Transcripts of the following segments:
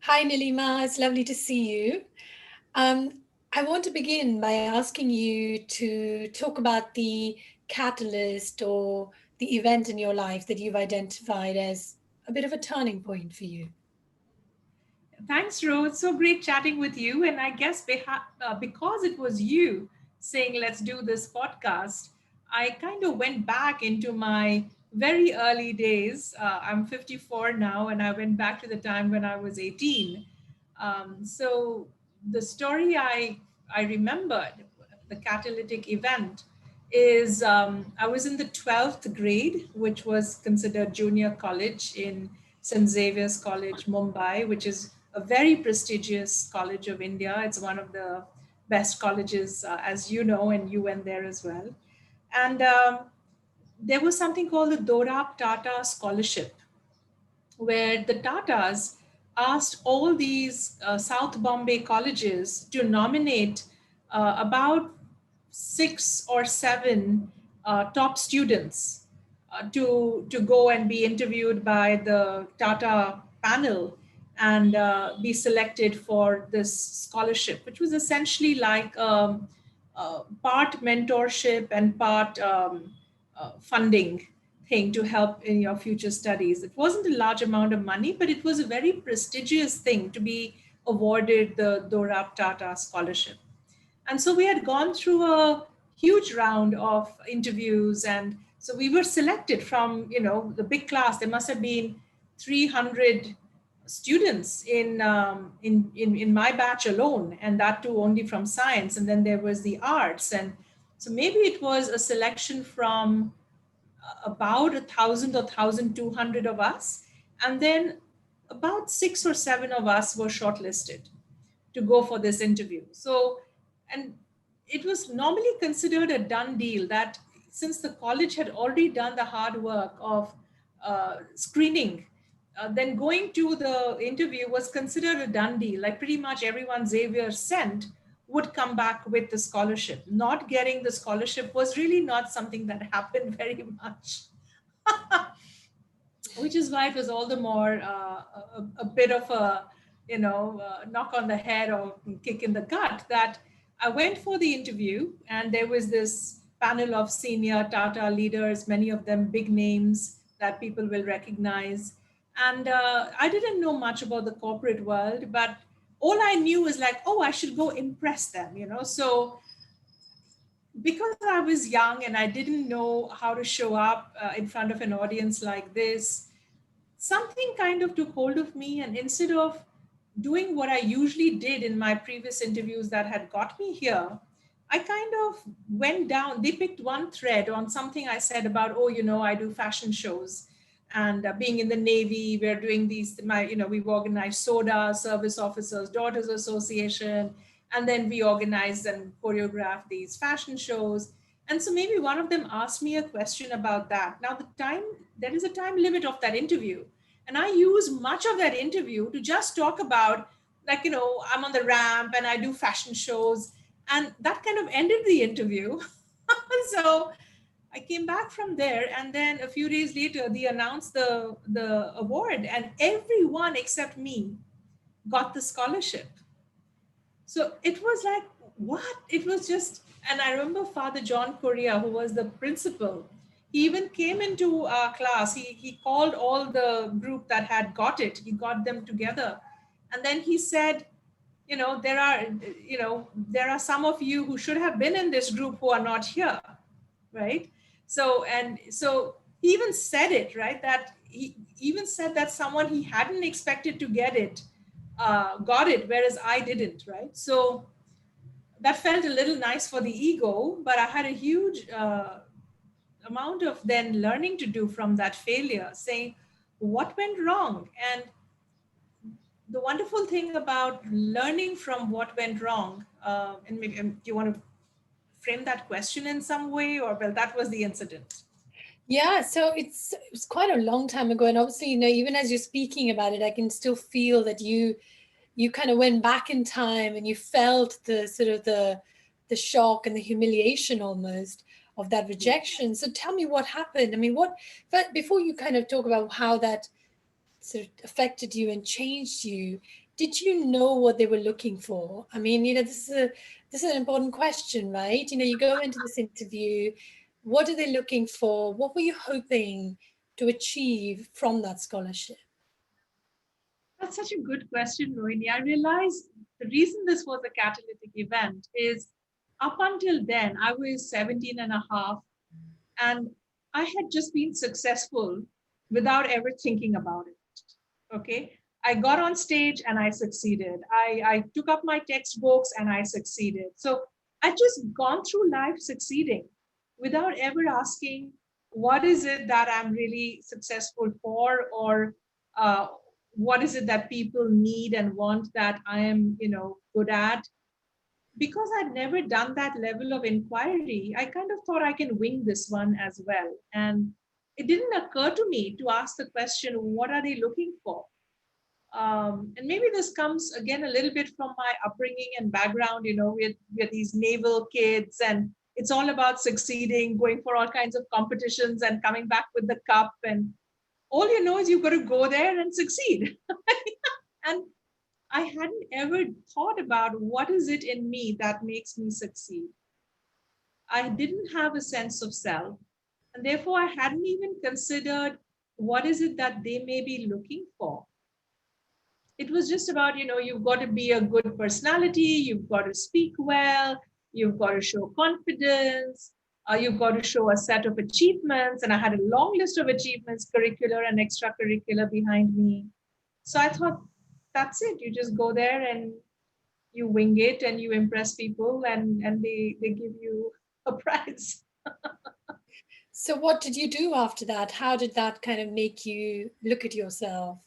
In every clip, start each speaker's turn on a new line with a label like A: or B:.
A: Hi, Nilima. It's lovely to see you. Um, I want to begin by asking you to talk about the catalyst or the event in your life that you've identified as a bit of a turning point for you.
B: Thanks, Ro. It's so great chatting with you. And I guess because it was you saying, let's do this podcast, I kind of went back into my very early days. I'm 54 now, and I went back to the time when I was 18. So the story I remembered, the catalytic event, is I was in the 12th grade, which was considered junior college in St. Xavier's College, Mumbai, which is a very prestigious college of India. It's one of the best colleges, as you know, and you went there as well. And there was something called the Dorab Tata Scholarship, where the Tatas asked all these South Bombay colleges to nominate about six or seven top students to go and be interviewed by the Tata panel and be selected for this scholarship, which was essentially like part mentorship and part funding thing to help in your future studies. It wasn't a large amount of money, but it was a very prestigious thing to be awarded the Dorab Tata scholarship. And so we had gone through a huge round of interviews, and so we were selected from the big class. There must have been 300 students in my batch alone, and that too only from science. And then there was the arts, and so maybe it was a selection from about 1,000 or 1,200 of us, and then about 6 or 7 of us were shortlisted to go for this interview. So, and it was normally considered a done deal that since the college had already done the hard work of screening, then going to the interview was considered a done deal. Like pretty much everyone Xavier sent would come back with the scholarship. Not getting the scholarship was really not something that happened very much. Which is why it was all the more a bit of a knock on the head or kick in the gut that I went for the interview, and there was this panel of senior Tata leaders, many of them big names that people will recognize. And I didn't know much about the corporate world, but all I knew was like, oh, I should go impress them. So because I was young and I didn't know how to show up in front of an audience like this, something kind of took hold of me. And instead of doing what I usually did in my previous interviews that had got me here, I kind of went down. They picked one thread on something I said about, oh, I do fashion shows. And being in the Navy, we're doing we've organized SODA, Service Officers Daughters Association, and then we organize and choreograph these fashion shows. And so maybe one of them asked me a question about that. Now, there is a time limit of that interview. And I use much of that interview to just talk about, like, I'm on the ramp and I do fashion shows. And that kind of ended the interview. So I came back from there, and then a few days later, they announced the award, and everyone except me got the scholarship. So it was like, what? It was just, and I remember Father John Correa, who was the principal, he even came into our class. He called all the group that had got it, he got them together. And then he said, there are some of you who should have been in this group who are not here, right? So he even said it, right? That he even said that someone he hadn't expected to get it got it, whereas I didn't, right? So that felt a little nice for the ego, but I had a huge amount of then learning to do from that failure, saying what went wrong. And the wonderful thing about learning from what went wrong, and maybe do you want to frame that question in some way, or well, that was the incident.
A: Yeah, so it was quite a long time ago, and obviously, even as you're speaking about it, I can still feel that you kind of went back in time and you felt the sort of the shock and the humiliation almost of that rejection. So tell me what happened. I mean, but before you kind of talk about how that sort of affected you and changed you, did you know what they were looking for? I mean, this is an important question, right? You go into this interview, what are they looking for? What were you hoping to achieve from that scholarship?
B: That's such a good question, Rohini. I realized the reason this was a catalytic event is up until then, I was 17 and a half, and I had just been successful without ever thinking about it. Okay. I got on stage and I succeeded. I took up my textbooks and I succeeded. So I just gone through life succeeding without ever asking what is it that I'm really successful for, or uh, what is it that people need and want that I am, good at. Because I'd never done that level of inquiry, I kind of thought I can wing this one as well. And it didn't occur to me to ask the question, what are they looking for? And maybe this comes again a little bit from my upbringing and background. We're these naval kids, and it's all about succeeding, going for all kinds of competitions and coming back with the cup. And all you know is you've got to go there and succeed. And I hadn't ever thought about what is it in me that makes me succeed. I didn't have a sense of self, and therefore I hadn't even considered what is it that they may be looking for. It was just about, you've got to be a good personality, you've got to speak well, you've got to show confidence, you've got to show a set of achievements. And I had a long list of achievements, curricular and extracurricular, behind me. So I thought, that's it. You just go there and you wing it and you impress people, and they give you a prize.
A: So what did you do after that? How did that kind of make you look at yourself?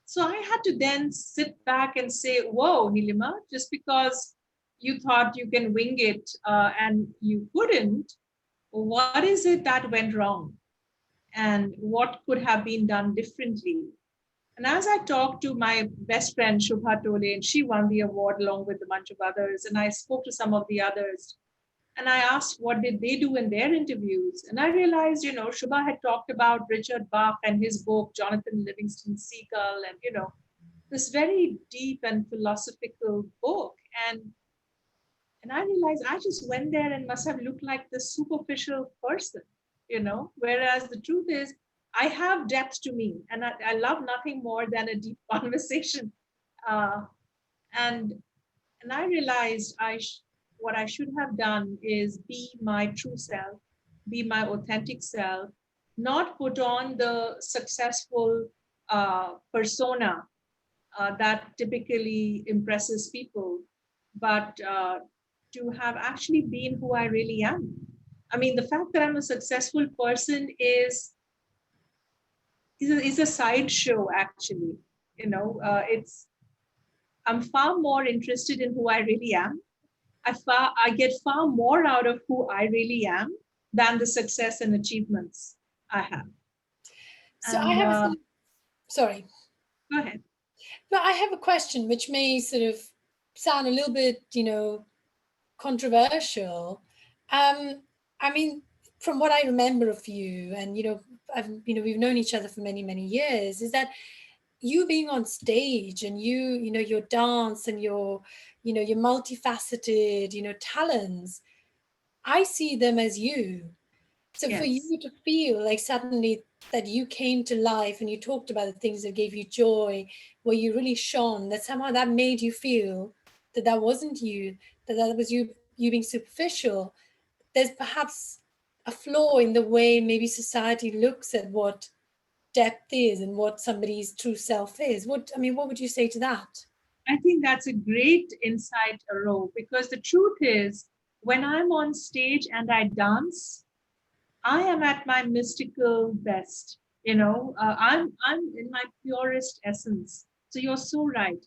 B: So I had to then sit back and say, whoa, Nilima, just because you thought you can wing it and you couldn't, what is it that went wrong? And what could have been done differently? And as I talked to my best friend, Shubha Tole, and she won the award along with a bunch of others, and I spoke to some of the others, and I asked what did they do in their interviews. And I realized, Shubha had talked about Richard Bach and his book, Jonathan Livingston Seagull, and, this very deep and philosophical book. And I realized I just went there and must have looked like this superficial person, whereas the truth is I have depth to me, and I love nothing more than a deep conversation. Uh, and and I realized what I should have done is be my true self, be my authentic self, not put on the successful persona that typically impresses people, but to have actually been who I really am. I mean, the fact that I'm a successful person is a sideshow, actually. It's I'm far more interested in who I really am. I get far more out of who I really am than the success and achievements I have.
A: So I
B: And
A: have sorry.
B: go ahead.
A: But I have a question which may sort of sound a little bit, controversial. I mean, from what I remember of you, and we've known each other for many, many years, is that you being on stage and your dance and your multifaceted, talents, I see them as you. So for
B: Yes.
A: you to feel like suddenly that you came to life and you talked about the things that gave you joy, where you really shone, that somehow that made you feel that that wasn't you, that was you being superficial. There's perhaps a flaw in the way maybe society looks at what depth is and what somebody's true self is. What would you say to that?
B: I think that's a great insight, Aro, because the truth is, when I'm on stage and I dance, I am at my mystical best. I'm in my purest essence. So you're so right.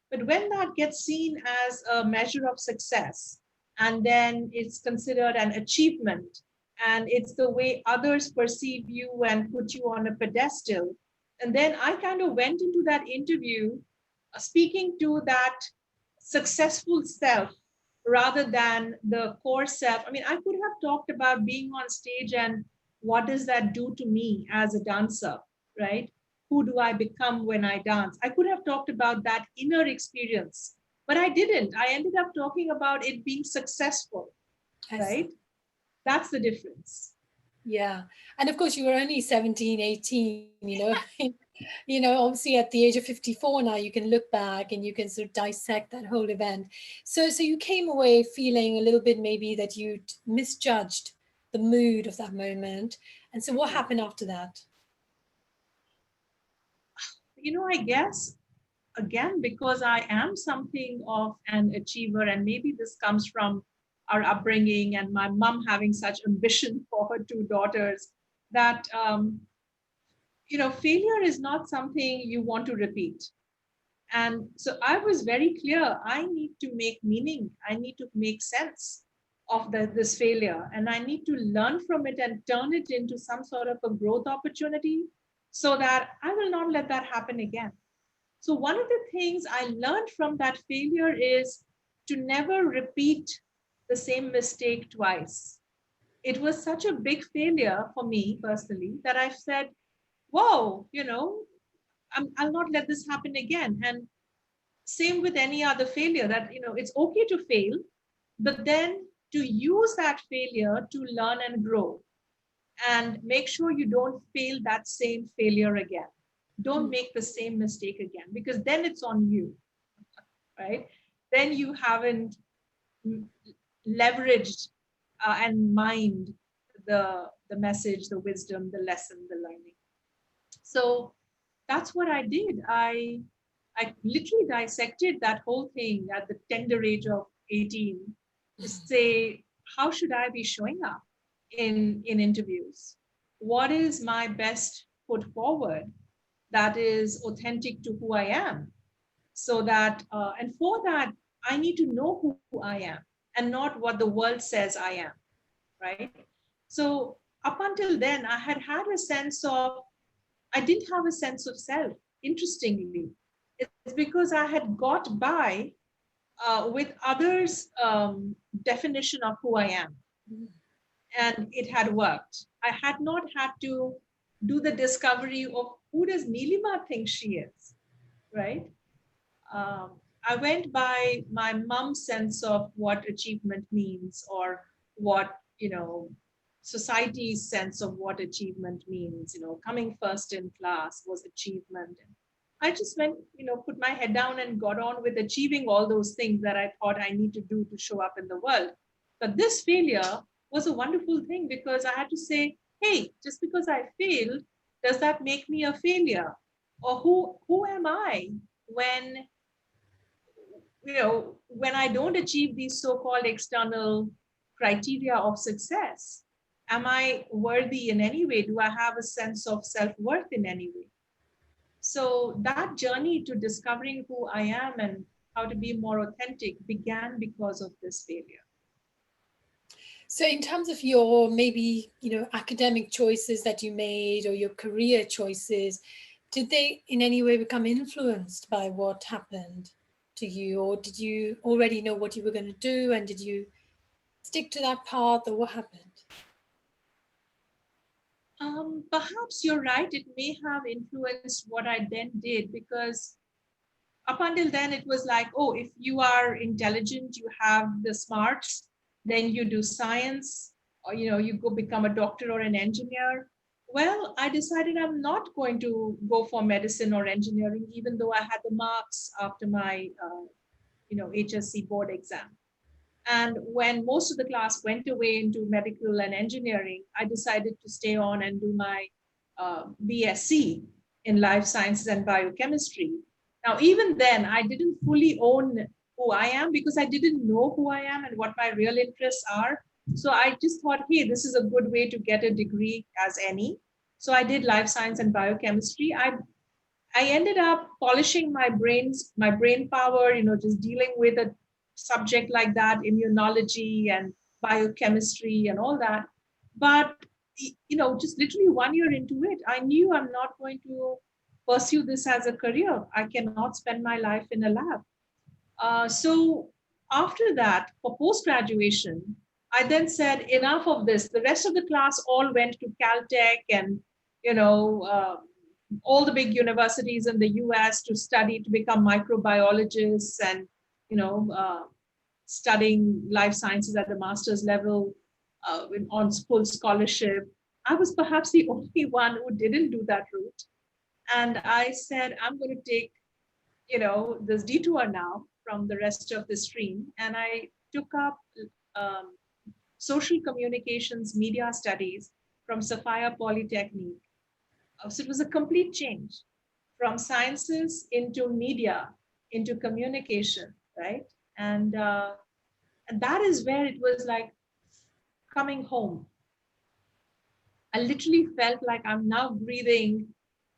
B: But when that gets seen as a measure of success, and then it's considered an achievement, and it's the way others perceive you and put you on a pedestal, and then I kind of went into that interview speaking to that successful self rather than the core self. I mean, I could have talked about being on stage and what does that do to me as a dancer, right? who do I become when I dance? I could have talked about that inner experience, but I didn't. I ended up talking about it being successful,
A: I
B: right?
A: see.
B: That's the difference.
A: Yeah. And of course, you were only 17, 18, obviously at the age of 54 now, you can look back and you can sort of dissect that whole event. So you came away feeling a little bit maybe that you'd misjudged the mood of that moment. And so what
B: Yeah.
A: happened after that?
B: I guess again, because I am something of an achiever, and maybe this comes from our upbringing and my mom having such ambition for her two daughters, that failure is not something you want to repeat. And so I was very clear, I need to make meaning, I need to make sense of this failure, and I need to learn from it and turn it into some sort of a growth opportunity so that I will not let that happen again. So, one of the things I learned from that failure is to never repeat the same mistake twice. It was such a big failure for me personally that I've said, whoa, I'll not let this happen again. And same with any other failure, that, it's okay to fail, but then to use that failure to learn and grow, and make sure you don't fail that same failure again. Don't
A: Mm,
B: make the same mistake again, because then it's on you, right? Then you haven't leveraged and mined the message, the wisdom, the lesson, the learning. So that's what I did. I literally dissected that whole thing at the tender age of 18 to say, how should I be showing up in interviews? What is my best foot forward that is authentic to who I am? So that, and for that, I need to know who I am and not what the world says I am, right? So up until then, I had a sense of, I didn't have a sense of self, interestingly. It's because I had got by with others' definition of who I am,
A: mm,
B: and it had worked. I had not had to do the discovery of who does Nilima think she is, right? I went by my mom's sense of what achievement means, or what, society's sense of what achievement means. Coming first in class was achievement. I just went, put my head down and got on with achieving all those things that I thought I need to do to show up in the world. But this failure was a wonderful thing, because I had to say, hey, just because I failed, does that make me a failure? Or who am I when when I don't achieve these so-called external criteria of success? Am I worthy in any way? Do I have a sense of self-worth in any way? So that journey to discovering who I am and how to be more authentic began because of this failure.
A: So, in terms of your maybe, academic choices that you made or your career choices, did they in any way become influenced by what happened to you? Or did you already know what you were going to do and did you stick to that path or what happened?
B: Perhaps you're right. It may have influenced what I then did, because up until then it was like, oh, if you are intelligent, you have the smarts, then you do science, or you go become a doctor or an engineer. Well, I decided I'm not going to go for medicine or engineering, even though I had the marks after my HSC board exam. And when most of the class went away into medical and engineering, I decided to stay on and do my BSc in life sciences and biochemistry. Now, even then, I didn't fully own who I am, because I didn't know who I am and what my real interests are. So I just thought, hey, this is a good way to get a degree as any. So I did life science and biochemistry. I ended up polishing my brain power, just dealing with a subject like that, immunology and biochemistry and all that. But, just literally 1 year into it, I knew I'm not going to pursue this as a career. I cannot spend my life in a lab. So after that, for post graduation, I then said, enough of this. The rest of the class all went to Caltech and, you know, all the big universities in the US to study to become microbiologists and, studying life sciences at the master's level on full scholarship. I was perhaps the only one who didn't do that route. And I said, I'm going to take, this detour now from the rest of the stream. And I took up um, social communications media studies from Sophia Polytechnic. So it was a complete change from sciences into media, into communication, right? And that is where it was like coming home. I literally felt like I'm now breathing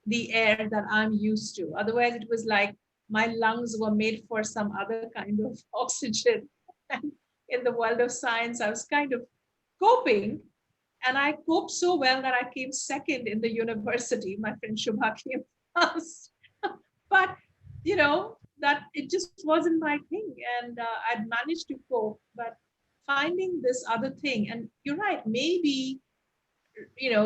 B: the air that I'm used to. Otherwise, it was like my lungs were made for some other kind of oxygen. And in the world of science, I was kind of coping. And I coped so well that I came second in the university. My friend Shubha came first. But, that it just wasn't my thing. And I'd managed to cope. But finding this other thing, and you're right, maybe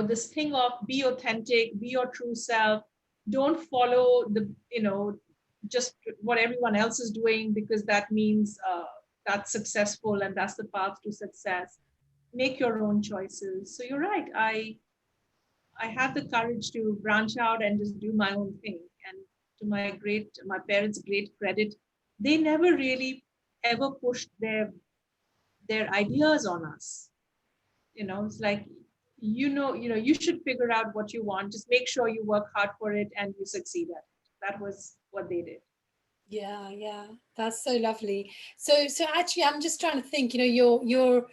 B: this thing of be authentic, be your true self, don't follow the just what everyone else is doing, because that means that's successful and that's the path to success. Make your own choices. So you're right, I had the courage to branch out and just do my own thing. And to my parents' great credit, they never really ever pushed their ideas on us. It's like, you should figure out what you want. Just make sure you work hard for it and you succeed at it. That was what they did.
A: Yeah, yeah, that's so lovely. So actually, I'm just trying to think. Your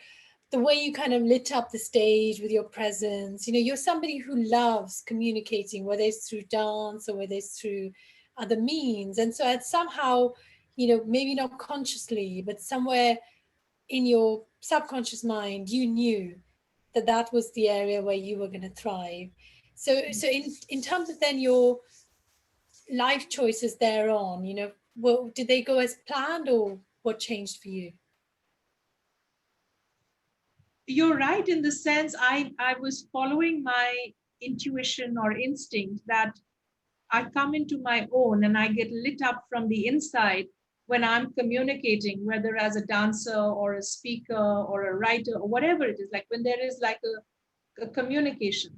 A: the way you kind of lit up the stage with your presence. You're somebody who loves communicating, whether it's through dance or whether it's through other means. And so it's somehow, maybe not consciously, but somewhere in your subconscious mind, you knew that that was the area where you were going to thrive. So in terms of then your life choices thereon, did they go as planned or what changed for you?
B: You're right in the sense I was following my intuition or instinct that I come into my own and I get lit up from the inside when I'm communicating, whether as a dancer or a speaker or a writer or whatever it is, like when there is like a communication.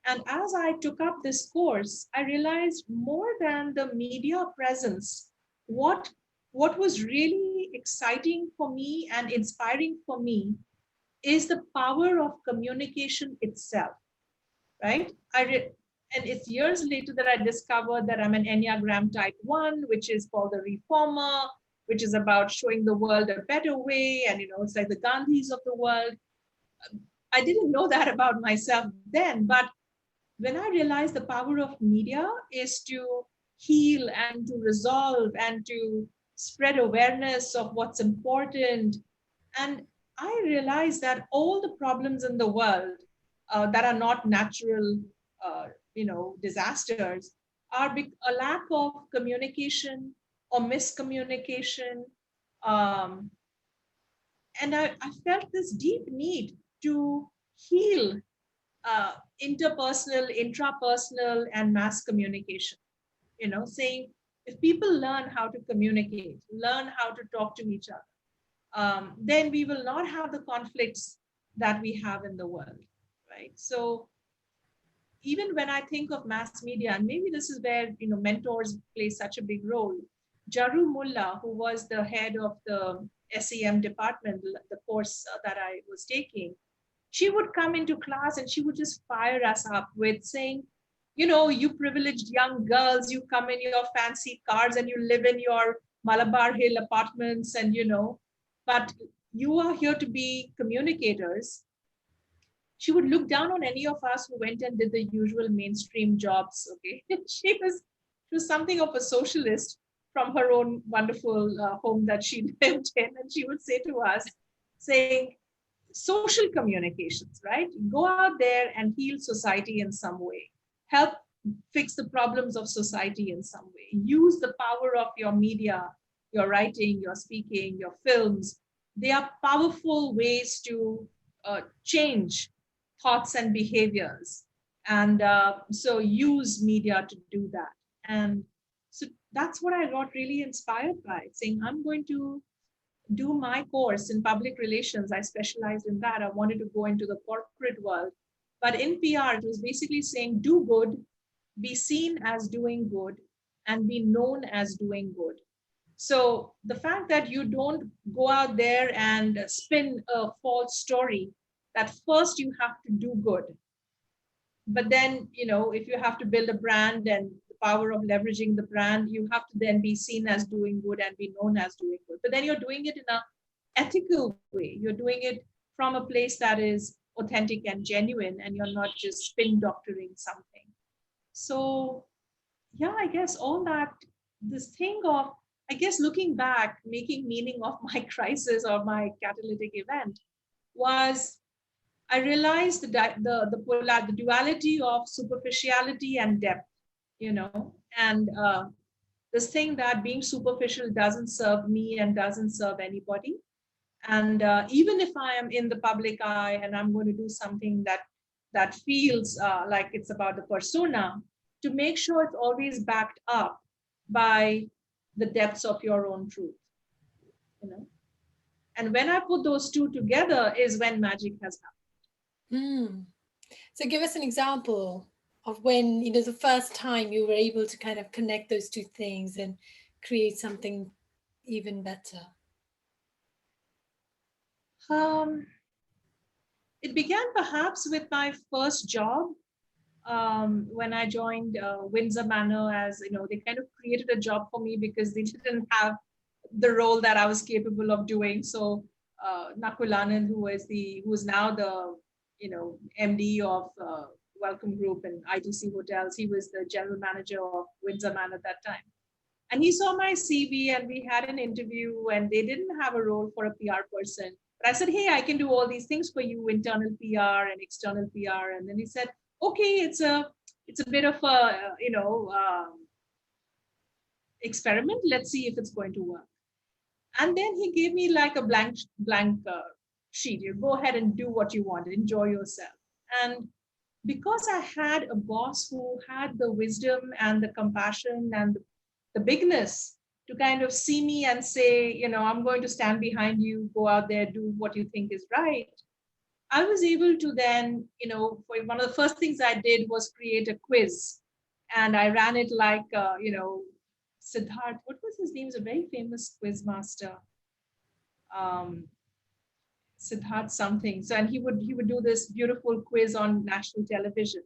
B: And as I took up this course, I realized more than the media presence, what what was really exciting for me and inspiring for me is the power of communication itself, right? And it's years later that I discovered that I'm an Enneagram type 1, which is called the reformer, which is about showing the world a better way. And, it's like the Gandhis of the world. I didn't know that about myself then, but when I realized the power of media is to heal and to resolve and to spread awareness of what's important. And I realized that all the problems in the world that are not natural, disasters are a lack of communication or miscommunication. Um, and I felt this deep need to heal uh, interpersonal, intrapersonal, and mass communication. Saying if people learn how to communicate, learn how to talk to each other, then we will not have the conflicts that we have in the world, right? So even when I think of mass media, and maybe this is where mentors play such a big role. Jaru Mullah, who was the head of the SEM department, the course that I was taking, she would come into class and she would just fire us up with saying, you privileged young girls, you come in your fancy cars and you live in your Malabar Hill apartments, and but you are here to be communicators. She would look down on any of us who went and did the usual mainstream jobs. Okay, she was something of a socialist from her own wonderful home that she lived in, and she would say to us, saying, social communications, right? Go out there and heal society in some way. Help fix the problems of society in some way. Use the power of your media, your writing, your speaking, your films. They are powerful ways to change thoughts and behaviors. and so use media to do that. And so that's what I got really inspired by, saying I'm going to do my course in public relations. I specialized in that. I wanted to go into the corporate world. But in PR, it was basically saying do good, be seen as doing good, and be known as doing good. So the fact that you don't go out there and spin a false story, that first you have to do good, but then if you have to build a brand and the power of leveraging the brand, you have to then be seen as doing good and be known as doing good, but then you're doing it in a ethical way. You're doing it from a place that is authentic and genuine, and you're not just spin doctoring something. So yeah, I guess all that, this thing of, I guess, looking back, making meaning of my crisis or my catalytic event was, I realized the duality of superficiality and depth, and this thing that being superficial doesn't serve me and doesn't serve anybody. And even if I am in the public eye and I'm going to do something that feels like it's about the persona, to make sure it's always backed up by the depths of your own truth, you know. And when I put those two together is when magic has
A: Mm. So give us an example of when, the first time you were able to kind of connect those two things and create something even better.
B: happened. It began perhaps with my first job, when I joined Windsor Manor. As they kind of created a job for me because they didn't have the role that I was capable of doing. So Nakulanan, who is now the MD of Welcome Group and ITC Hotels, he was the general manager of Windsor Manor at that time. And he saw my CV and we had an interview, and they didn't have a role for a PR person. But I said, hey, I can do all these things for you, internal PR and external PR. And then he said, okay, it's a bit of a experiment. Let's see if it's going to work. And then he gave me like a blank sheet. You go ahead and do what you want, enjoy yourself. And because I had a boss who had the wisdom and the compassion and the bigness to kind of see me and say, I'm going to stand behind you, go out there, do what you think is right. I was able to then, for one of the first things I did was create a quiz. And I ran it like, Siddharth, what was his name? He was a very famous quiz master. Um, Siddharth something. So, and he would do this beautiful quiz on national television.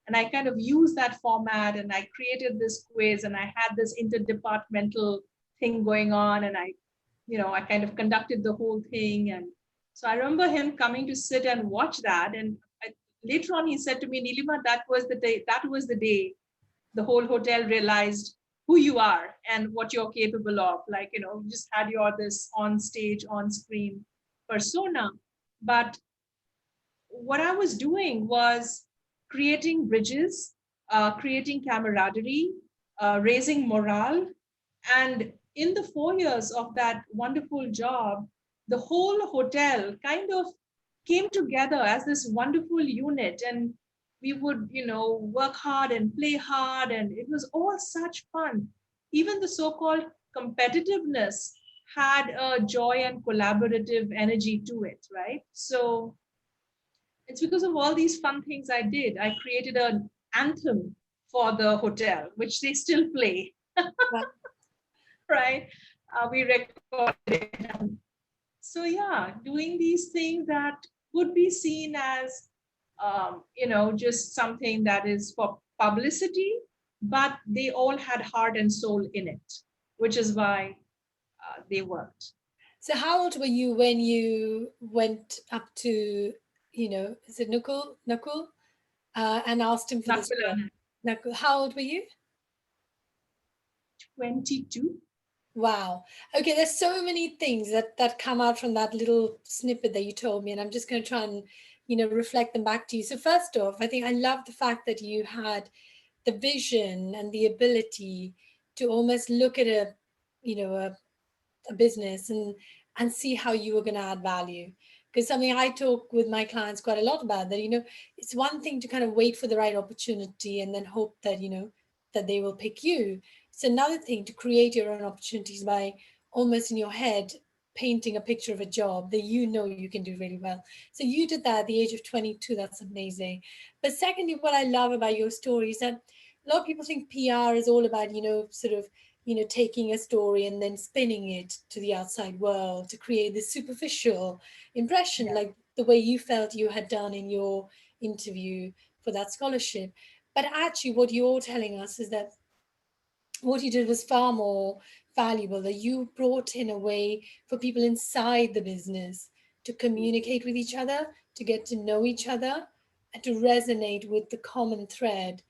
B: And I kind of used that format and I created this quiz and I had this interdepartmental thing going on. And I kind of conducted the whole thing. And so I remember him coming to sit and watch that. And later on, he said to me, Nilima, that was the day the whole hotel realized who you are and what you're capable of. Like, you just had your this on stage, on screen persona. But what I was doing was creating bridges, creating camaraderie, raising morale. And in the 4 years of that wonderful job, the whole hotel kind of came together as this wonderful unit. And we would, work hard and play hard. And it was all such fun. Even the so called competitiveness had a joy and collaborative energy to it, right? So it's because of all these fun things I did. I created an anthem for the hotel, which they still play, right? We recorded it. So yeah, doing these things that would be seen as, just something that is for publicity, but they all had heart and soul in it, which is why they worked.
A: So how old were you when you went up to, is it Nakul, and asked him for this job?
B: Nakul,
A: Nakul, how old were you?
B: 22.
A: Wow. Okay, there's so many things that come out from that little snippet that you told me, and I'm just going to try and, reflect them back to you. So first off, I think I love the fact that you had the vision and the ability to almost look at a business and see how you were going to add value. Because something I talk with my clients quite a lot about, that, it's one thing to kind of wait for the right opportunity and then hope that, that they will pick you. It's another thing to create your own opportunities by almost in your head painting a picture of a job that you can do really well. So you did that at the age of 22. That's amazing. But secondly, what I love about your story is that a lot of people think PR is all about, sort of, taking a story and then spinning it to the outside world to create this superficial impression,
B: Yeah.
A: like the way you felt you had done in your interview for that scholarship. But actually, what you're telling us is that what you did was far more valuable, that you brought in a way for people inside the business to communicate with each other, to get to know each other, and to resonate with the common thread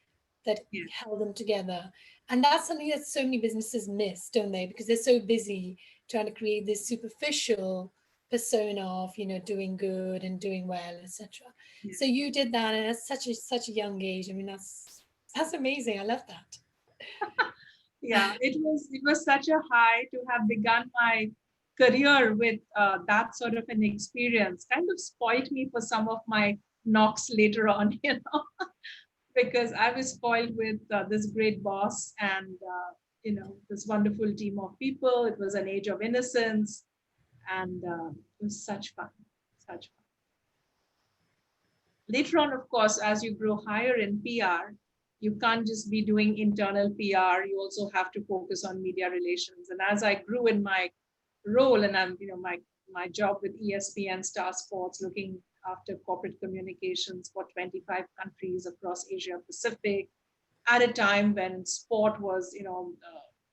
A: that
B: Yeah.
A: held them together. And that's something that so many businesses miss, don't they? Because they're so busy trying to create this superficial persona of, doing good and doing well, etc.
B: Yeah.
A: So you did that, and at such a young age. I mean, that's amazing. I love that.
B: Yeah, it was such a high to have begun my career with that sort of an experience. Kind of spoiled me for some of my knocks later on, because I was spoiled with this great boss and this wonderful team of people. It was an age of innocence, and it was such fun, such fun. Later on, of course, as you grow higher in PR, you can't just be doing internal PR. You also have to focus on media relations. And as I grew in my role, and my job with ESPN Star Sports, looking after corporate communications for 25 countries across Asia Pacific, at a time when sport was,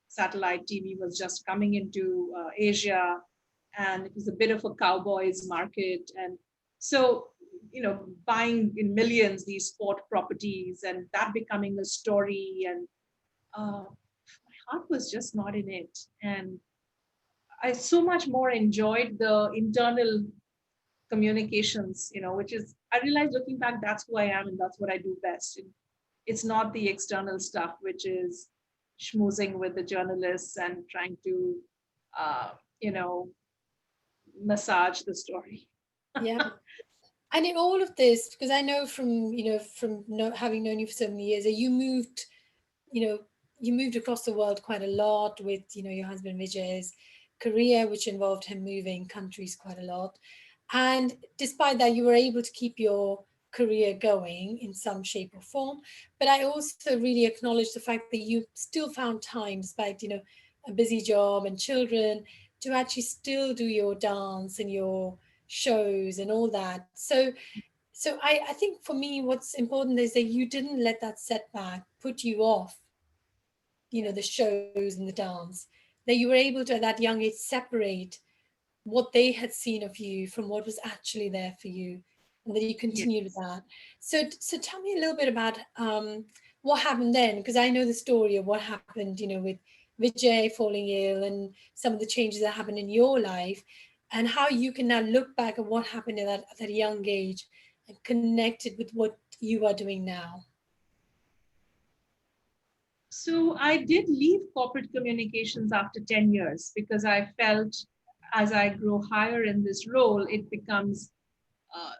B: satellite TV was just coming into Asia, and it was a bit of a cowboys market. And so, buying in millions these sport properties and that becoming a story. And my heart was just not in it. And I so much more enjoyed the internal communications, which is, I realized looking back, that's who I am and that's what I do best. It's not the external stuff, which is schmoozing with the journalists and trying to, uh, you know, massage the story.
A: Yeah. And in all of this, because I know from, having known you for so many years, that you know, you moved across the world quite a lot with, your husband Vijay's career, which involved him moving countries quite a lot. And despite that, you were able to keep your career going in some shape or form. But I also really acknowledge the fact that you still found time, despite, a busy job and children, to actually still do your dance and your shows and all that. So I think for me, what's important is that you didn't let that setback put you off,
B: Yeah.
A: the shows and the dance, that you were able to at that young age separate what they had seen of you from what was actually there for you, and that you continued with
B: Yes.
A: that. So tell me a little bit about what happened then, because I know the story of what happened, with Vijay falling ill and some of the changes that happened in your life, and how you can now look back at what happened at that young age and connect it with what you are doing now.
B: So I did leave corporate communications after 10 years because I felt as I grow higher in this role, it becomes uh,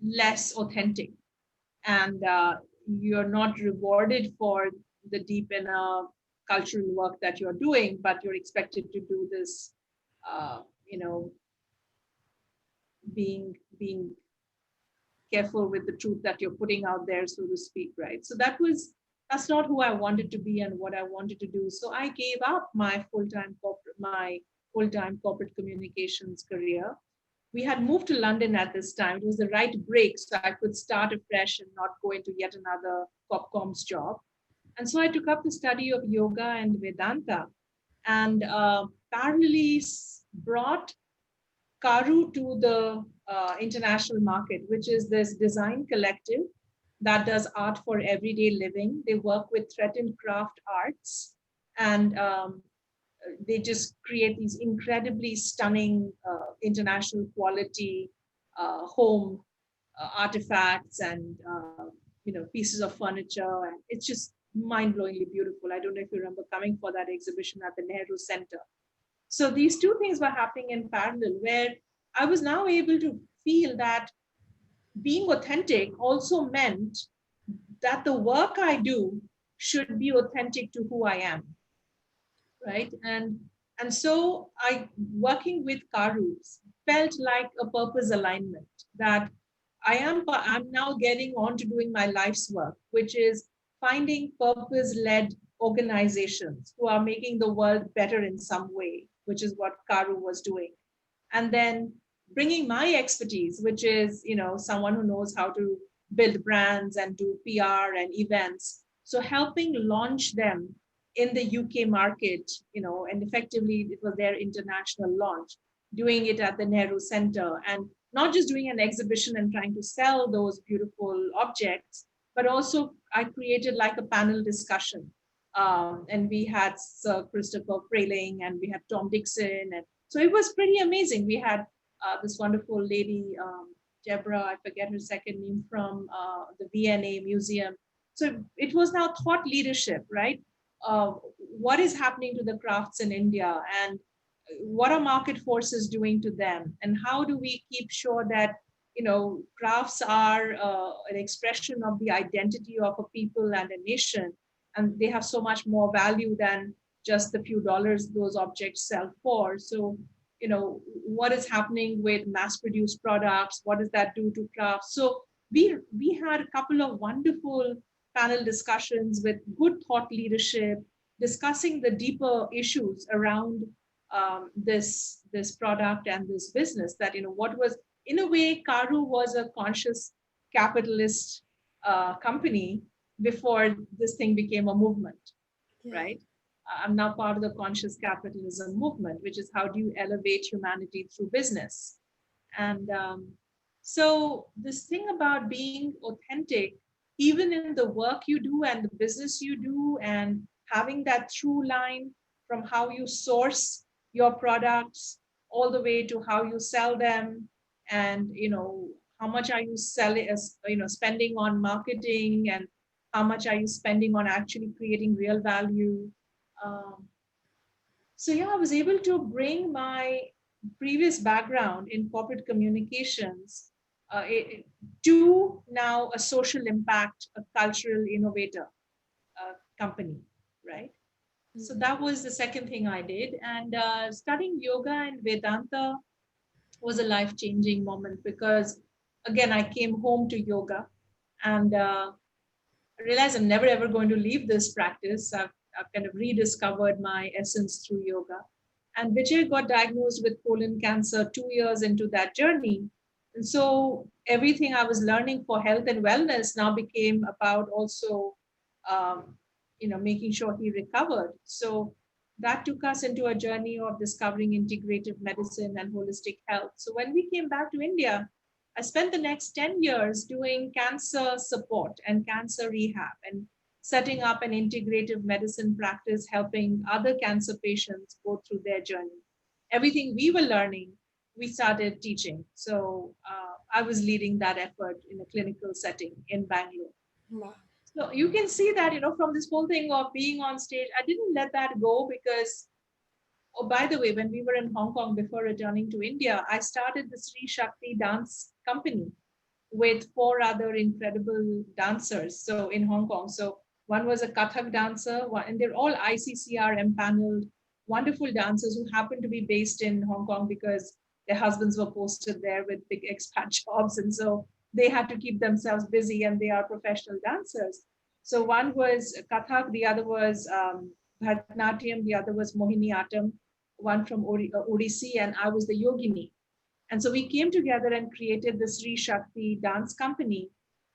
B: less authentic. And you're not rewarded for the deep inner cultural work that you're doing, but you're expected to do this, uh, you know, being careful with the truth that you're putting out there, so to speak, right? So that's not who I wanted to be and what I wanted to do. So I gave up my full-time corporate communications career. We had moved to London at this time. It was the right break, so I could start afresh and not go into yet another Copcom's job. And so I took up the study of yoga and Vedanta, and parallelly brought Karu to the international market, which is this design collective that does art for everyday living. They work with threatened craft arts, and they just create these incredibly stunning international quality home artifacts and pieces of furniture, and it's just mind-blowingly beautiful. I don't know if you remember coming for that exhibition at the Nehru Center. So these two things were happening in parallel, where I was now able to feel that being authentic also meant that the work I do should be authentic to who I am, right? And so I working with Karu felt like a purpose alignment, that I'm now getting on to doing my life's work, which is finding purpose led organizations who are making the world better in some way, which is what Karu was doing. And then bringing my expertise, which is, someone who knows how to build brands and do PR and events, so helping launch them in the UK market, and effectively it was their international launch, doing it at the Nehru Center, and not just doing an exhibition and trying to sell those beautiful objects, but also I created like a panel discussion. And we had Sir Christopher Frayling and we had Tom Dixon. And so it was pretty amazing. We had this wonderful lady, Deborah, I forget her second name, from the V&A Museum. So it was now thought leadership, right? What is happening to the crafts in India, and what are market forces doing to them, and how do we keep sure that crafts are an expression of the identity of a people and a nation, and they have so much more value than just the few dollars those objects sell for. So what is happening with mass produced products, what does that do to crafts? So we had a couple of wonderful panel discussions with good thought leadership, discussing the deeper issues around this product and this business. That what was, in a way, Karu was a conscious capitalist company before this thing became a movement,
A: Yeah.
B: right? I'm now part of the conscious capitalism movement, which is how do you elevate humanity through business. And so, this thing about being authentic, even in the work you do and the business you do, and having that through line from how you source your products all the way to how you sell them, and how much are you selling, spending on marketing, and how much are you spending on actually creating real value. Um, so yeah, I was able to bring my previous background in corporate communications to now a social impact, a cultural innovator company, right? So
A: Mhm.
B: that was the second thing I did. And studying yoga and Vedanta was a life changing moment because, again, I came home to yoga and I realized I'm never ever going to leave this practice. I've kind of rediscovered my essence through yoga. And Vijay got diagnosed with colon cancer 2 years into that journey. And so everything I was learning for health and wellness now became about also, um, making sure he recovered. So that took us into a journey of discovering integrative medicine and holistic health. So when we came back to India, I spent the next 10 years doing cancer support and cancer rehab and setting up an integrative medicine practice, helping other cancer patients go through their journey. Everything we were learning, we started teaching. So I was leading that effort in a clinical setting in Bangalore.
A: Wow.
B: So you can see that, from this whole thing of being on stage, I didn't let that go because, oh, by the way, when we were in Hong Kong before returning to India, I started the Sri Shakti dance company with four other incredible dancers. So in Hong Kong, so one was a Kathak dancer, and they're all ICCR empaneled, wonderful dancers who happen to be based in Hong Kong because their husbands were posted there with big expat jobs, and so they had to keep themselves busy, and they are professional dancers. So one was Kathak, the other was Bharatanatyam, the other was Mohiniyattam, one from Odissi, and I was the Yogini. And so we came together and created the Sri Shakti dance company.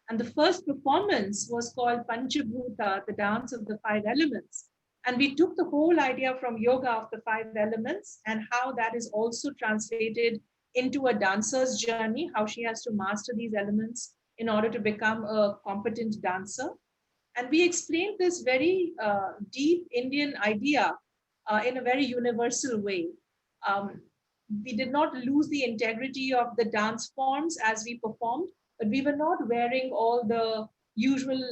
B: And the first performance was called Panchabhuta, the dance of the five elements. And we took the whole idea from yoga of the five elements and how that is also translated into a dancer's journey, how she has to master these elements in order to become a competent dancer. And we explained this very deep Indian idea in a very universal way. Um, we did not lose the integrity of the dance forms as we performed, but we were not wearing all the usual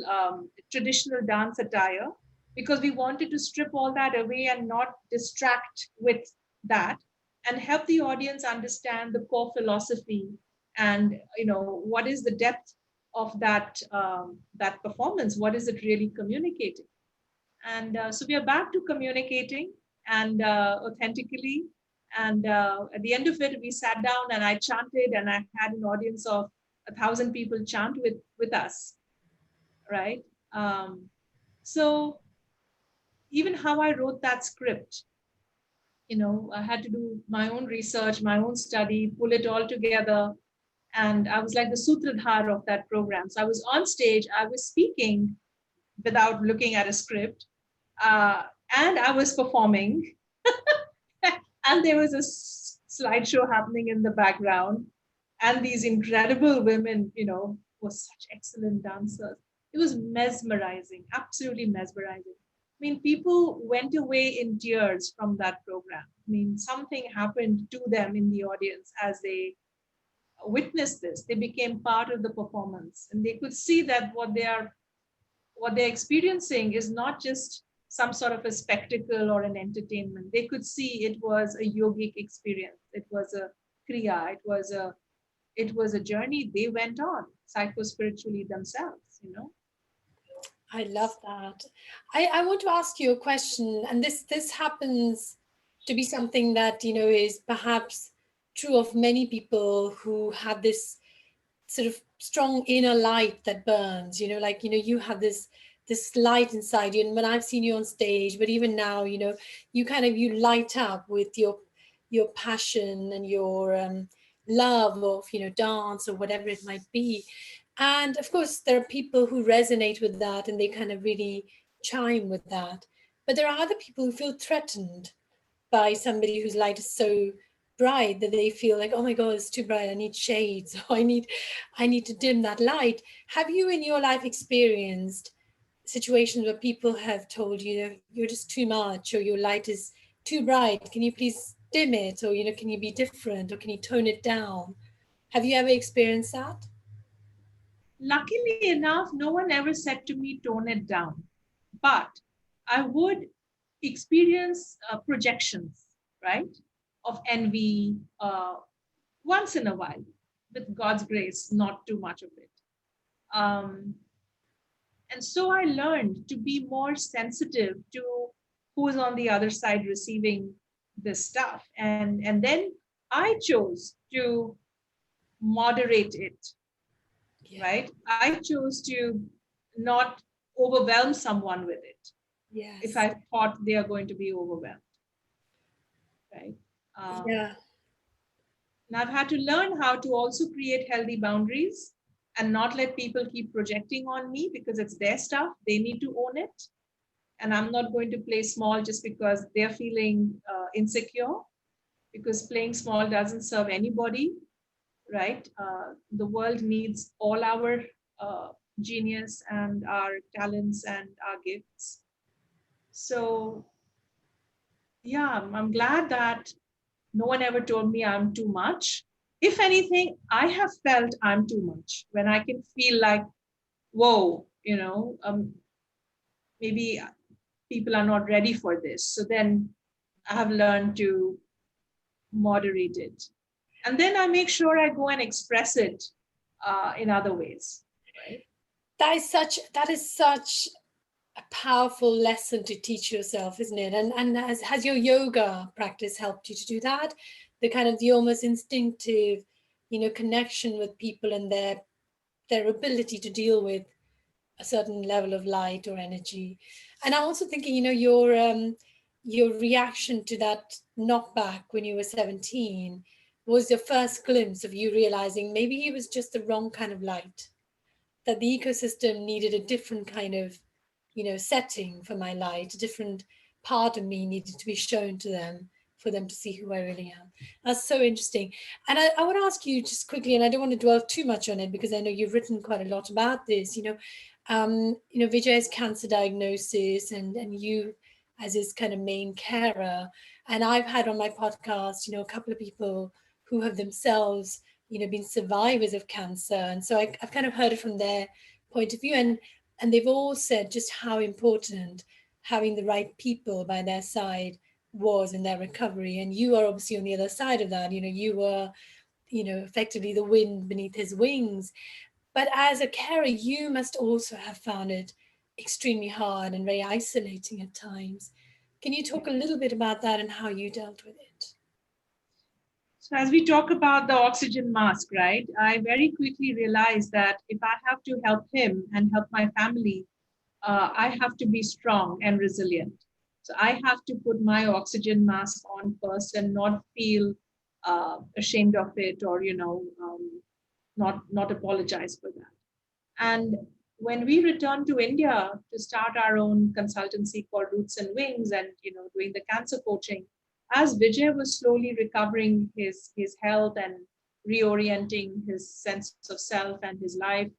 B: traditional dance attire because we wanted to strip all that away and not distract with that and help the audience understand the core philosophy and what is the depth of that performance, what is it really communicating. And so we are back to communicating and authentically. And at the end of it, we sat down and I chanted, and I had an audience of 1,000 people chant with us, right? So even how I wrote that script, I had to do my own research, my own study, pull it all together. And I was like the sutradhar of that program. So I was on stage, I was speaking without looking at a script, uh, and I was performing, and there was a slideshow happening in the background, and these incredible women, were such excellent dancers. It was mesmerizing, absolutely mesmerizing. I mean, people went away in tears from that program. I mean, something happened to them in the audience as they witnessed this. They became part of the performance, and they could see that what they're experiencing is not just some sort of a spectacle or an entertainment. They could see it was a yogic experience. It was a kriya. It was a journey they went on psycho-spiritually themselves,
A: I love that. I want to ask you a question, and this happens to be something that is perhaps true of many people who have this sort of strong inner light that burns. Like you have this light inside you, and when I've seen you on stage, but even now, you light up with your passion and your love of dance or whatever it might be. And of course, there are people who resonate with that and they kind of really chime with that. But there are other people who feel threatened by somebody whose light is so bright that they feel like, oh my God, it's too bright. I need shades. Or I need to dim that light. Have you in your life experienced situations where people have told you, you're just too much, or your light is too bright? Can you please dim it? Or, can you be different? Or can you tone it down? Have you ever experienced that?
B: Luckily enough, no one ever said to me, tone it down. But I would experience projections, right, of envy once in a while, with God's grace, not too much of it. Um, and so I learned to be more sensitive to who's on the other side receiving this stuff. And then I chose to moderate it,
A: Yeah.
B: right? I chose to not overwhelm someone with it if
A: Yes.
B: I thought they are going to be overwhelmed, right?
A: Yeah.
B: And I've had to learn how to also create healthy boundaries and not let people keep projecting on me because it's their stuff. They need to own it. And I'm not going to play small just because they're feeling insecure, because playing small doesn't serve anybody, right? The world needs all our uh, genius and our talents and our gifts. So, yeah, I'm glad that no one ever told me I'm too much. If anything, I have felt I'm too much when I can feel like, whoa, maybe people are not ready for this. So then I have learned to moderate it. And then I make sure I go and express it in other ways, right?
A: That is such a powerful lesson to teach yourself, isn't it? And has your yoga practice helped you to do that? The kind of the almost instinctive, connection with people and their ability to deal with a certain level of light or energy. And I'm also thinking, your reaction to that knockback when you were 17 was your first glimpse of you realizing maybe it was just the wrong kind of light, that the ecosystem needed a different kind of setting for my light. A different part of me needed to be shown to them for them to see who I really am. That's so interesting. And I want to ask you just quickly, and I don't want to dwell too much on it because I know you've written quite a lot about this. Vijay's cancer diagnosis, and you as his kind of main carer. And I've had on my podcast, a couple of people who have themselves been survivors of cancer, and so I've kind of heard it from their point of view, and they've all said just how important having the right people by their side was in their recovery. And you are obviously on the other side of that. You were effectively the wind beneath his wings. But as a carer, you must also have found it extremely hard and very isolating at times. Can you talk a little bit about that and how you dealt with it?
B: So as we talk about the oxygen mask, right, I very quickly realized that if I have to help him and help my family, I have to be strong and resilient. So I have to put my oxygen mask on first and not feel ashamed of it, or not apologize for that. And when we returned to India to start our own consultancy called Roots and Wings, and doing the cancer coaching, as Vijay was slowly recovering his health and reorienting his sense of self and his life,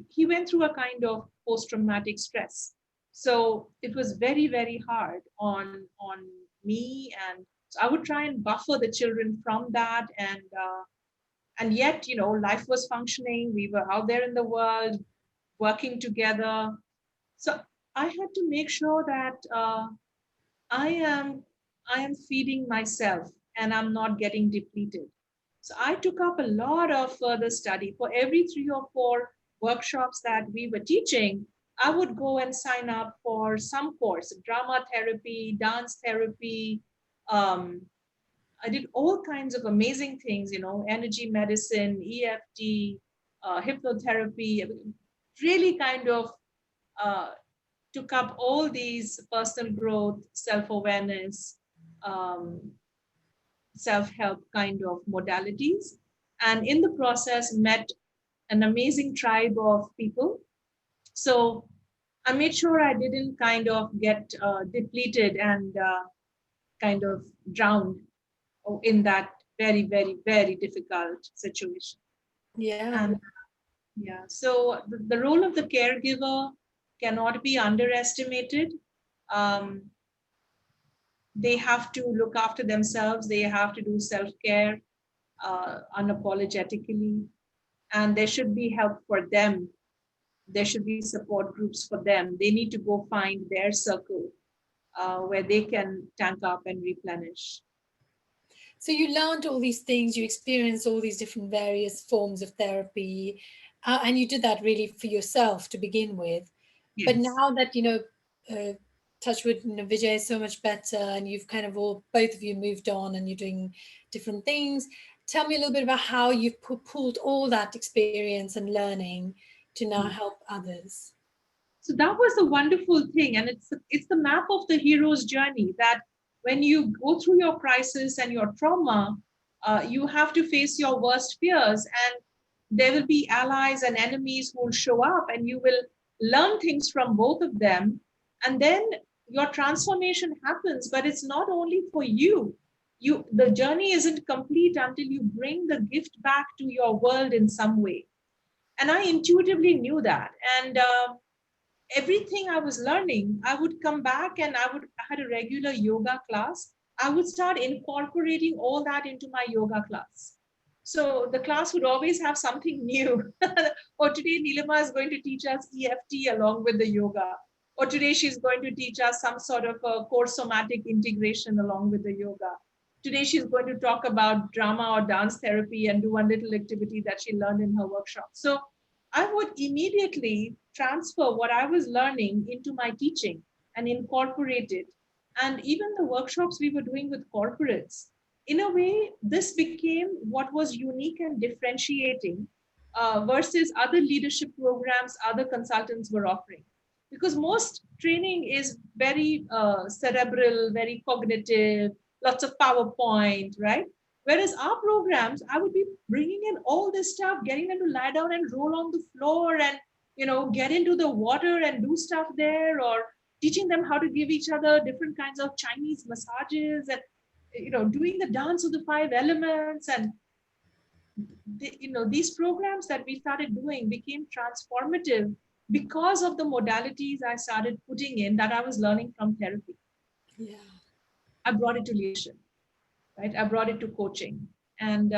B: he went through a kind of post-traumatic stress. So it was very, very hard on me, and so I would try and buffer the children from that, and yet life was functioning. We were out there in the world working together. So I had to make sure that I am I am feeding myself and I'm not getting depleted. So I took up a lot of further study. For every 3 or 4 workshops that we were teaching, I would go and sign up for some course: drama therapy, dance therapy. Um, I did all kinds of amazing things, energy medicine, EFT, hypnotherapy. Really kind of uh, took up all these personal growth, self awareness, um, self help kind of modalities. And in the process, met an amazing tribe of people. So I made sure I didn't kind of get depleted and kind of drowned in that very, very, very difficult situation.
A: Yeah.
B: And yeah, so the role of the caregiver cannot be underestimated. Um, they have to look after themselves, they have to do self care unapologetically, and there should be help for them. There should be support groups for them. They need to go find their circle where they can tank up and replenish.
A: So you learned all these things, you experienced all these different various forms of therapy, and you did that really for yourself to begin with. But
B: Yes.
A: now that, touch wood, Vijay is so much better, and you've kind of all, both of you moved on and you're doing different things. Tell me a little bit about how you've pulled all that experience and learning to now help others.
B: So that was a wonderful thing, and it's the map of the hero's journey. That when you go through your crisis and your trauma, you have to face your worst fears, and there will be allies and enemies who will show up, and you will learn things from both of them, and then your transformation happens. But it's not only for you. The journey isn't complete until you bring the gift back to your world in some way. And I intuitively knew that, and everything I was learning, I would come back and I had a regular yoga class. I would start incorporating all that into my yoga class. So the class would always have something new. Or today, Nilima is going to teach us EFT along with the yoga. Or today, she's going to teach us some sort of a core somatic integration along with the yoga. Today, she's going to talk about drama or dance therapy and do one little activity that she learned in her workshop. So I would immediately transfer what I was learning into my teaching and incorporate it. And even the workshops we were doing with corporates, in a way, this became what was unique and differentiating versus other leadership programs other consultants were offering. Because most training is very cerebral, very cognitive, lots of PowerPoint, right? Whereas our programs, I would be bringing in all this stuff, getting them to lie down and roll on the floor and get into the water and do stuff there, or teaching them how to give each other different kinds of Chinese massages, and doing the dance of the 5 elements. And these programs that we started doing became transformative because of the modalities I started putting in that I was learning from therapy.
A: Yeah.
B: I brought it to leadership, right? I brought it to coaching, and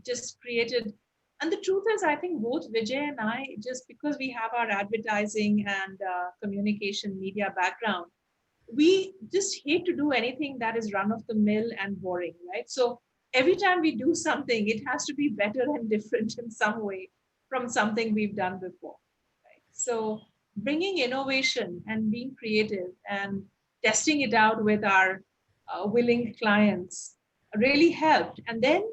B: just created. And the truth is, I think both Vijay and I, just because we have our advertising and communication media background, we just hate to do anything that is run of the mill and boring, right? So every time we do something, it has to be better and different in some way from something we've done before. Right? So, bringing innovation and being creative and testing it out with our willing clients really helped. And then,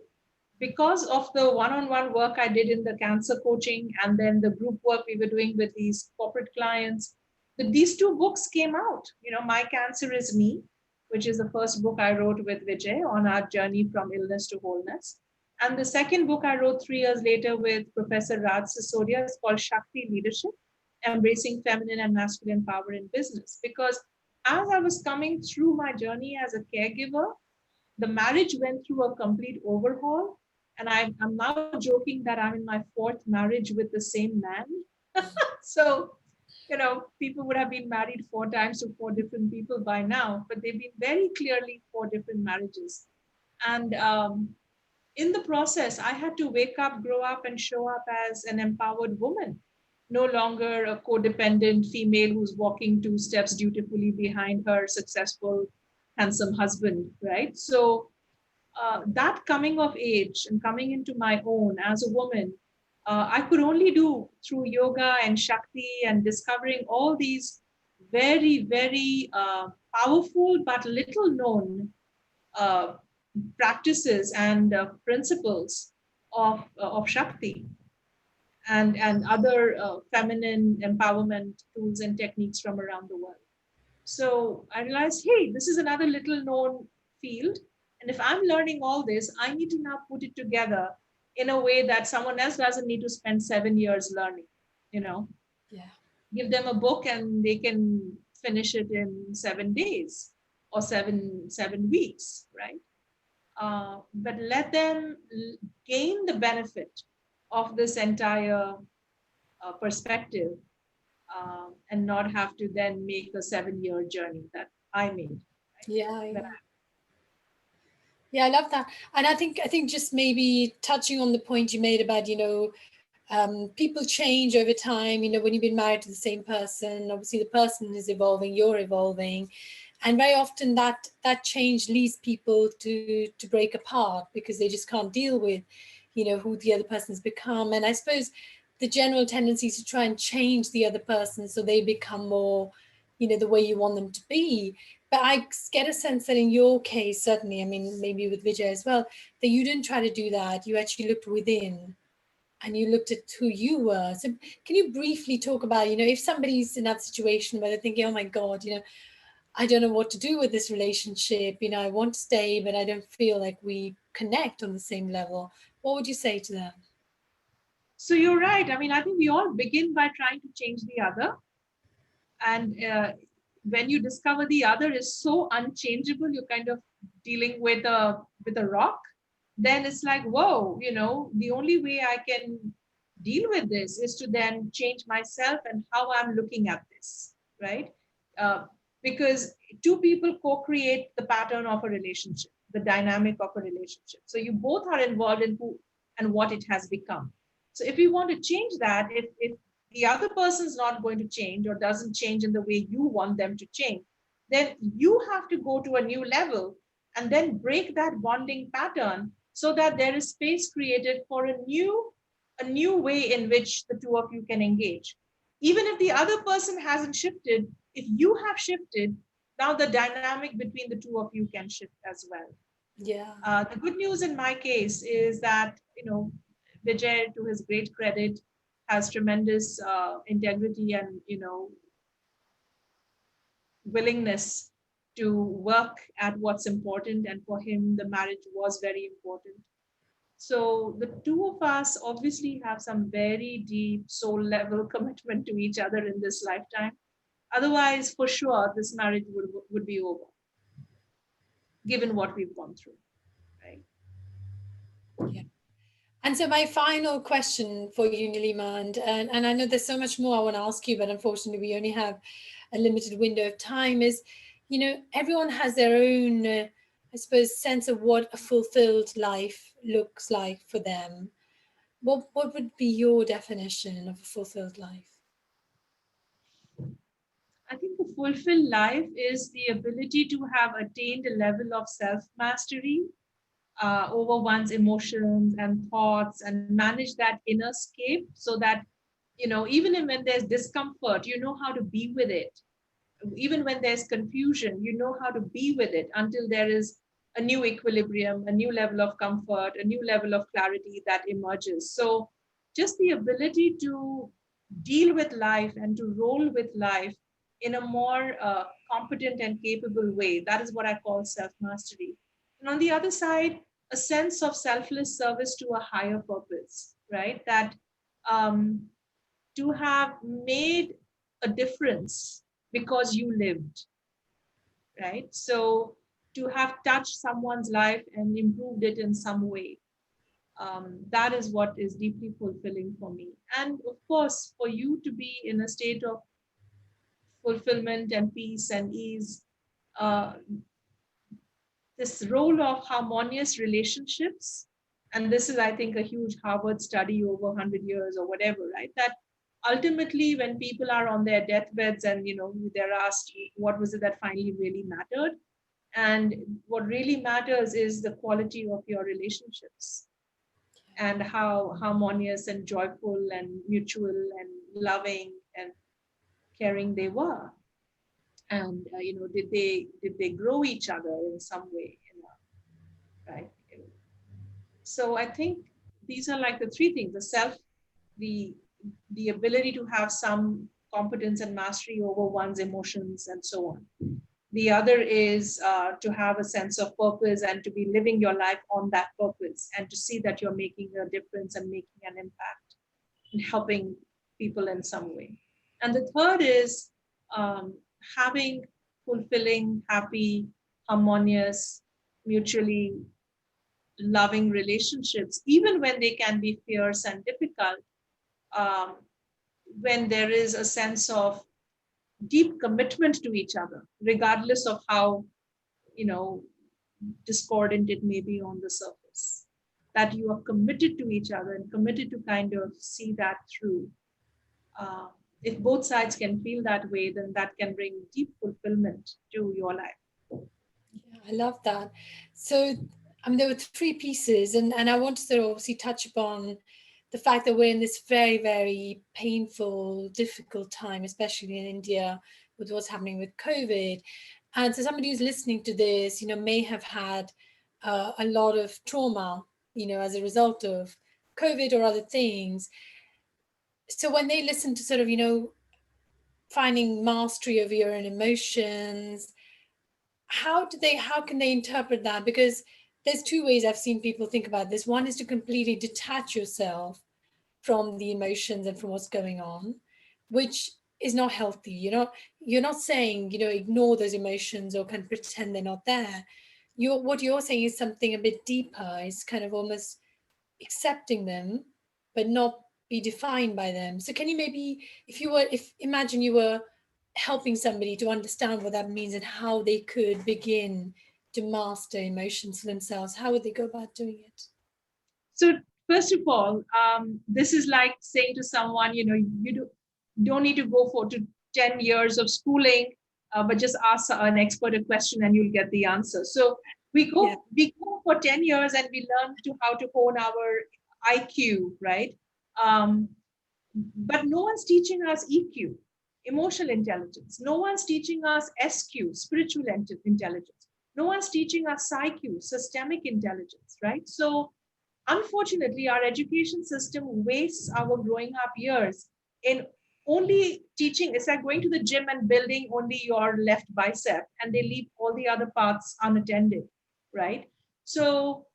B: because of the one on one work I did in the cancer coaching and then the group work we were doing with these corporate clients, these two books came out. My Cancer is Me, which is the first book I wrote with Vijay on our journey from illness to wholeness. And the second book I wrote 3 years later with Professor Raj Sisodia is called Shakti Leadership, Embracing Feminine and Masculine Power in Business. Because as I was coming through my journey as a caregiver, the marriage went through a complete overhaul. And I'm now joking that I'm in my fourth marriage with the same man. So, people would have been married 4 times to 4 different people by now, but they've been very clearly 4 different marriages. And in the process, I had to wake up, grow up, and show up as an empowered woman, no longer a codependent female who's walking 2 steps dutifully behind her successful, handsome husband, right? So, that coming of age and coming into my own as a woman, I could only do through yoga and Shakti and discovering all these very, very powerful but little known uh, practices and principles of Shakti and other feminine empowerment tools and techniques from around the world. So I realized, hey, this is another little known field. And if I'm learning all this, I need to now put it together in a way that someone else doesn't need to spend 7 years learning. You know,
A: Yeah.
B: Give them a book and they can finish it in 7 days or seven weeks, right? But let them gain the benefit of this entire perspective, and not have to then make a 7 year journey that I made. Right?
A: Yeah,
B: That
A: yeah. Yeah, I love that. And I think just maybe touching on the point you made about, people change over time. When you've been married to the same person, obviously the person is evolving, you're evolving. And very often that change leads people to break apart because they just can't deal with, who the other person has become. And I suppose the general tendency is to try and change the other person so they become more, the way you want them to be. But I get a sense that in your case, certainly, I mean, maybe with Vijay as well, that you didn't try to do that. You actually looked within and you looked at who you were. So can you briefly talk about, if somebody's in that situation where they're thinking, oh my God, I don't know what to do with this relationship, I want to stay, but I don't feel like we connect on the same level. What would you say to them?
B: So you're right. I mean, I think we all begin by trying to change the other, and when you discover the other is so unchangeable, you're kind of dealing with a rock. Then it's like, whoa, the only way I can deal with this is to then change myself and how I'm looking at this, right? Uh, because two people co-create the pattern of a relationship, the dynamic of a relationship. So you both are involved in who and what it has become. So if we want to change that, if the other person's not going to change or doesn't change in the way you want them to change, then you have to go to a new level and then break that bonding pattern so that there is space created for a new way in which the two of you can engage. Even if the other person hasn't shifted, if you have shifted, now the dynamic between the two of you can shift as well.
A: Yeah.
B: The good news in my case is that, Vijay, to his great credit, has tremendous integrity and willingness to work at what's important. And for him, the marriage was very important. So the two of us obviously have some very deep soul level commitment to each other in this lifetime. Otherwise, for sure, this marriage would be over, given what we've gone through, right?
A: Yeah. And so my final question for you, Nilima, and I know there's so much more I want to ask you, but unfortunately we only have a limited window of time, is, everyone has their own, I suppose, sense of what a fulfilled life looks like for them. What would be your definition of a fulfilled life?
B: I think a fulfilled life is the ability to have attained a level of self mastery over one's emotions and thoughts and manage that inner scape, so that, even when there's discomfort, you know how to be with it. Even when there's confusion, you know how to be with it until there is a new equilibrium, a new level of comfort, a new level of clarity that emerges. So just the ability to deal with life and to roll with life in a more competent and capable way, that is what I call self mastery. And on the other side, a sense of selfless service to a higher purpose, right? That um, to have made a difference because you lived, right? So to have touched someone's life and improved it in some way, that is what is deeply fulfilling for me. And of course, for you to be in a state of fulfillment and peace and ease, uh, this role of harmonious relationships, and this is, I think, a huge Harvard study over 100 years or whatever, right? That ultimately, when people are on their deathbeds and they're asked what was it that finally really mattered, and what really matters is the quality of your relationships and how harmonious and joyful and mutual and loving and caring they were. And did they grow each other in some way, right? So I think these are like the three things: the the ability to have some competence and mastery over one's emotions and so on. The other is to have a sense of purpose and to be living your life on that purpose and to see that you're making a difference and making an impact and helping people in some way. And the third is um, having fulfilling, happy, harmonious, mutually loving relationships, even when they can be fierce and difficult, um, when there is a sense of deep commitment to each other, regardless of how, you know, discordant it may be on the surface. That you are committed to each other and committed to kind of see that through. Uh, if both sides can feel that way, then that can bring deep fulfillment to your life.
A: Yeah, I love that. So, I mean, there were three pieces, and I wanted to obviously touch upon the fact that we're in this very, very painful, difficult time, especially in India with what's happening with COVID. And so, somebody who's listening to this, may have had a lot of trauma, as a result of COVID or other things. So, when they listen to sort of, finding mastery over your own emotions, how can they interpret that? Because there's two ways I've seen people think about this. One is to completely detach yourself from the emotions and from what's going on, which is not healthy. You're not saying, ignore those emotions or kind of pretend they're not there. What you're saying is something a bit deeper. It's kind of almost accepting them, but not be defined by them. So can you maybe, if imagine you were helping somebody to understand what that means and how they could begin to master emotions for themselves, how would they go about doing it?
B: So, first of all, this is like saying to someone, don't need to go for to 10 years of schooling, but just ask an expert a question and you'll get the answer. So
A: Yeah.
B: we go for 10 years and we learn to how to hone our IQ, right? Um, but no one's teaching us EQ, emotional intelligence. No one's teaching us SQ, spiritual intelligence. No one's teaching us PsyQ, systemic intelligence, right? So unfortunately, our education system wastes our growing up years in only teaching. It's like going to the gym and building only your left bicep, and they leave all the other parts unattended, right? So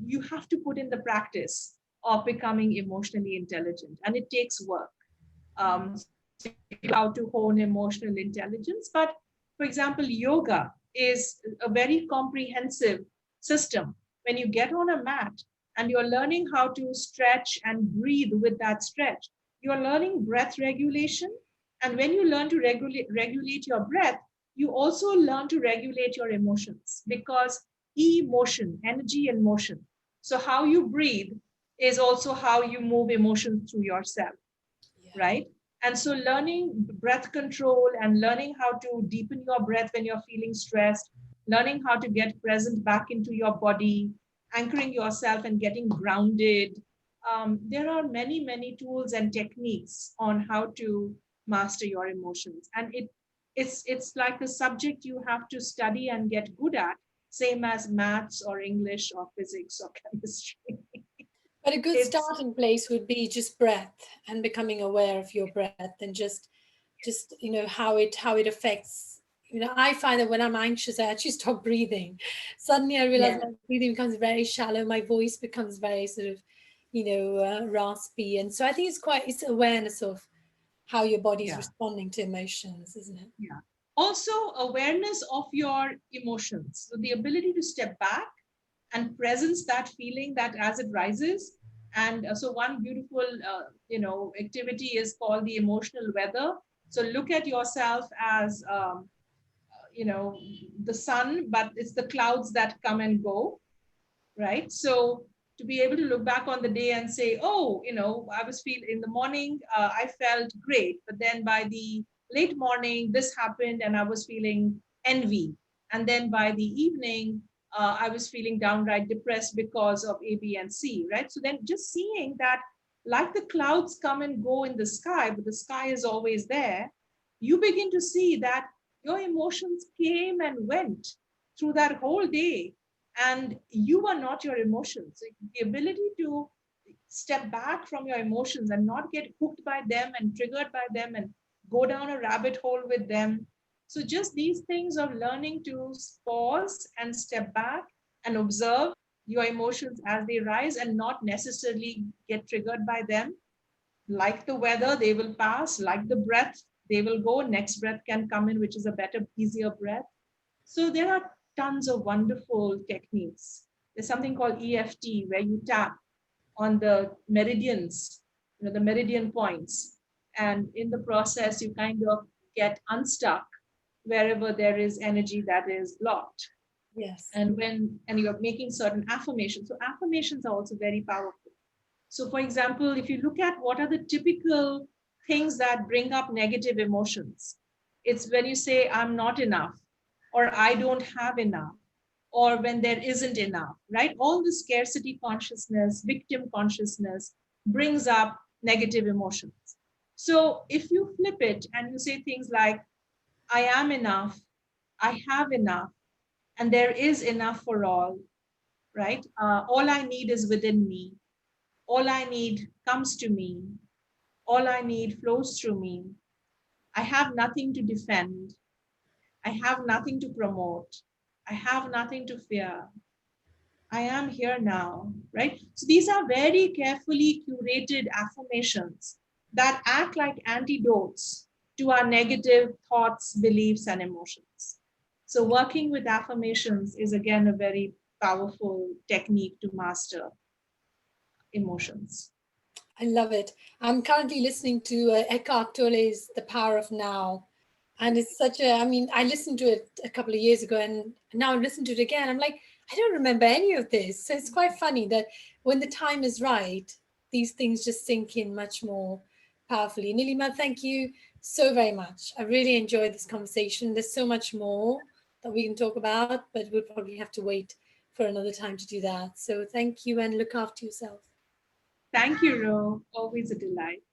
B: you have to put in the practice of becoming emotionally intelligent, and it takes work. So how to hone emotional intelligence. But for example, yoga is a very comprehensive system. When you get on a mat and you're learning how to stretch and breathe with that stretch, you're learning breath regulation. And when you learn to regulate your breath, you also learn to regulate your emotions, because emotion, energy and motion. So how you breathe is also how you move emotions through yourself,
A: Yeah.
B: right? And so learning breath control and learning how to deepen your breath when you're feeling stressed, learning how to get present back into your body, anchoring yourself and getting grounded. There are many, many tools and techniques on how to master your emotions. And it's like a subject you have to study and get good at, same as maths or English or physics or chemistry.
A: But a good
B: It's
A: starting place would be just breath and becoming aware of your breath, and just how it affects. I find that when I'm anxious, I actually stop breathing. Suddenly I realize
B: yeah,
A: my breathing becomes very shallow, my voice becomes very sort of raspy. And so I think it's awareness of how your body's
B: yeah.
A: responding to emotions, isn't it?
B: Yeah. Also, awareness of your emotions. So the ability to step back and presence that feeling that as it rises. And so one beautiful, activity is called the emotional weather. So look at yourself as, the sun, but it's the clouds that come and go, right? So to be able to look back on the day and say, oh, I was feeling in the morning, I felt great, but then by the late morning, this happened and I was feeling envy. And then by the evening, I was feeling downright depressed because of A, B, and C, right? So then just seeing that, like the clouds come and go in the sky, but the sky is always there, you begin to see that your emotions came and went through that whole day, and you are not your emotions. So the ability to step back from your emotions and not get hooked by them and triggered by them and go down a rabbit hole with them. So just these things of learning to pause and step back and observe your emotions as they rise and not necessarily get triggered by them. Like the weather, they will pass. Like the breath, they will go. Next breath can come in, which is a better, easier breath. So there are tons of wonderful techniques. There's something called EFT where you tap on the meridians, the meridian points. And in the process, you kind of get unstuck wherever there is energy that is blocked.
A: Yes.
B: And you're making certain affirmations. So affirmations are also very powerful. So for example, if you look at what are the typical things that bring up negative emotions, it's when you say, I'm not enough, or I don't have enough, or when there isn't enough, right? All the scarcity consciousness, victim consciousness brings up negative emotions. So if you flip it and you say things like, I am enough, I have enough, and there is enough for all, right? All I need is within me. All I need comes to me. All I need flows through me. I have nothing to defend. I have nothing to promote. I have nothing to fear. I am here now, right? So these are very carefully curated affirmations that act like antidotes to our negative thoughts, beliefs, and emotions. So working with affirmations is again a very powerful technique to master emotions.
A: I love it. I'm currently listening to Eckhart Tolle's The Power of Now. And it's such a, I mean, I listened to it a couple of years ago and now I listen to it again. I'm like, I don't remember any of this. So it's quite funny that when the time is right, these things just sink in much more powerfully. Nilima, thank you so very much. I really enjoyed this conversation. There's so much more that we can talk about, but we'll probably have to wait for another time to do that. So thank you and look after yourself.
B: Thank you, Ro. Always a delight.